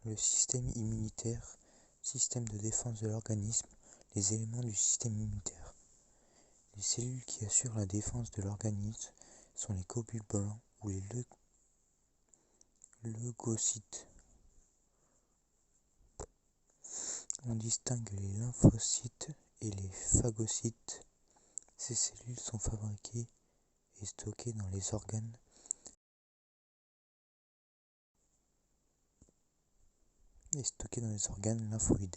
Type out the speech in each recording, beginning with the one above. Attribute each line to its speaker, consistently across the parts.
Speaker 1: Le système immunitaire, système de défense de l'organisme, les éléments du système immunitaire. Les cellules qui assurent la défense de l'organisme sont les globules blancs ou les leucocytes. On distingue les lymphocytes et les phagocytes. Ces cellules sont fabriquées et stockées dans les organes lymphoïdes.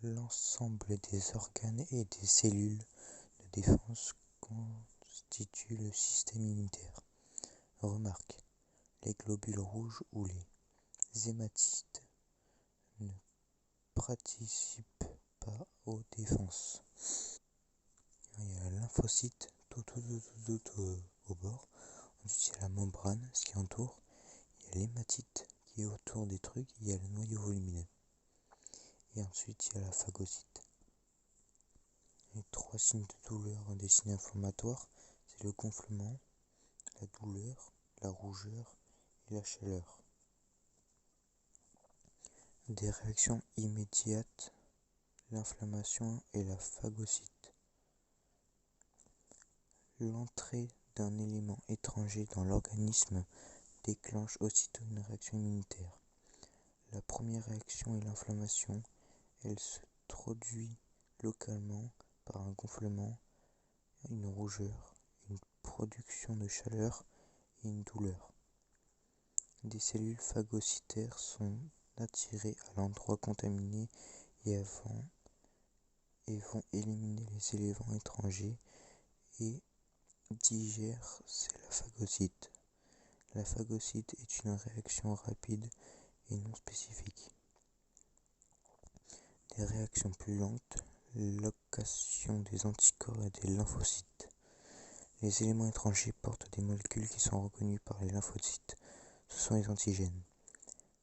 Speaker 1: L'ensemble des organes et des cellules de défense constitue le système immunitaire. Remarque, les globules rouges ou les hématocytes ne participent pas aux défenses. Il y a le lymphocyte tout au bord. Ensuite, il y a la membrane, ce qui entoure. Il y a l'hématite qui est autour des trucs. Il y a le noyau volumineux. Et ensuite, il y a la phagocyte. Les 3 signes de douleur, des signes inflammatoires, c'est le gonflement, la douleur, la rougeur et la chaleur. Des réactions immédiates, l'inflammation et la phagocyte. L'entrée d'un élément étranger dans l'organisme déclenche aussitôt une réaction immunitaire. La première réaction est l'inflammation. Elle se traduit localement par un gonflement, une rougeur, une production de chaleur et une douleur. Des cellules phagocytaires sont attirées à l'endroit contaminé et vont éliminer les éléments étrangers et digèrent la phagocyte. La phagocyte est une réaction rapide et non spécifique. Des réactions plus lentes, location des anticorps et des lymphocytes. Les éléments étrangers portent des molécules qui sont reconnues par les lymphocytes. Ce sont les antigènes.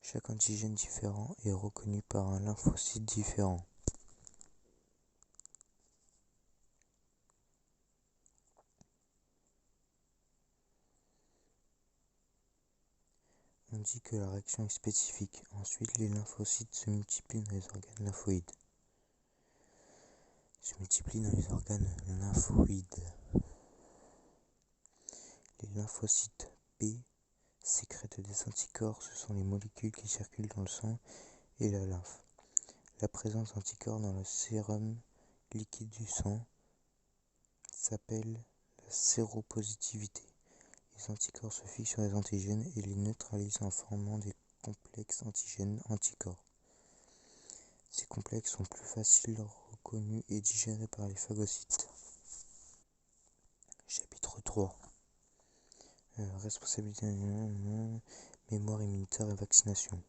Speaker 1: Chaque antigène différent est reconnu par un lymphocyte différent. On dit que la réaction est spécifique. Ensuite, les lymphocytes se multiplient dans les organes lymphoïdes. Les lymphocytes B sécrètent des anticorps. Ce sont les molécules qui circulent dans le sang et la lymphe. La présence d'anticorps dans le sérum liquide du sang s'appelle la séropositivité. Les anticorps se fixent sur les antigènes et les neutralisent en formant des complexes antigènes-anticorps. Ces complexes sont plus facilement reconnus et digérés par les phagocytes. Chapitre 3. Responsabilité, mémoire immunitaire et vaccination.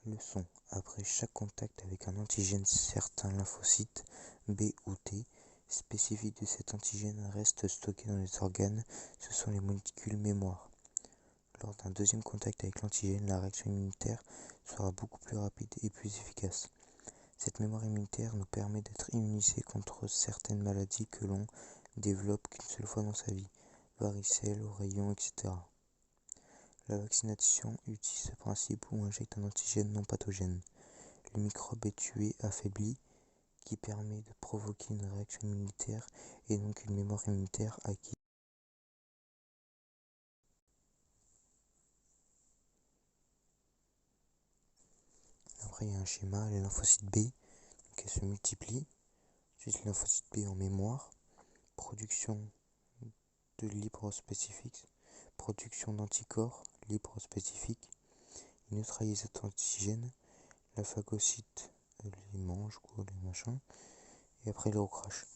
Speaker 1: Leçon. Après chaque contact avec un antigène, certains lymphocytes B ou T spécifiques de cet antigène restent stockés dans les organes. Ce sont les molécules mémoire. Lors d'un deuxième contact avec l'antigène, la réaction immunitaire sera beaucoup plus rapide et plus efficace. Cette mémoire immunitaire nous permet d'être immunisés contre certaines maladies que l'on développe qu'une seule fois dans sa vie, varicelle, oreillons, etc. La vaccination utilise ce principe où on injecte un antigène non pathogène. Le microbe est tué, affaibli, qui permet de provoquer une réaction immunitaire et donc une mémoire immunitaire acquise. Après, il y a un schéma, les lymphocytes B, qui se multiplient. Ensuite, les lymphocytes B en mémoire, production de libres spécifiques, production d'anticorps libres spécifiques, ils neutralisent cet antigène, la phagocyte les mange, quoi, les machins, et après ils le recrachent.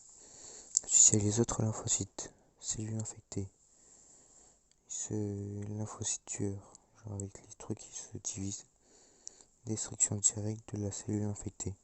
Speaker 1: Ensuite, il y a les autres lymphocytes, cellules infectées, lymphocytes tueurs, genre avec les trucs qui se divisent, destruction directe de la cellule infectée.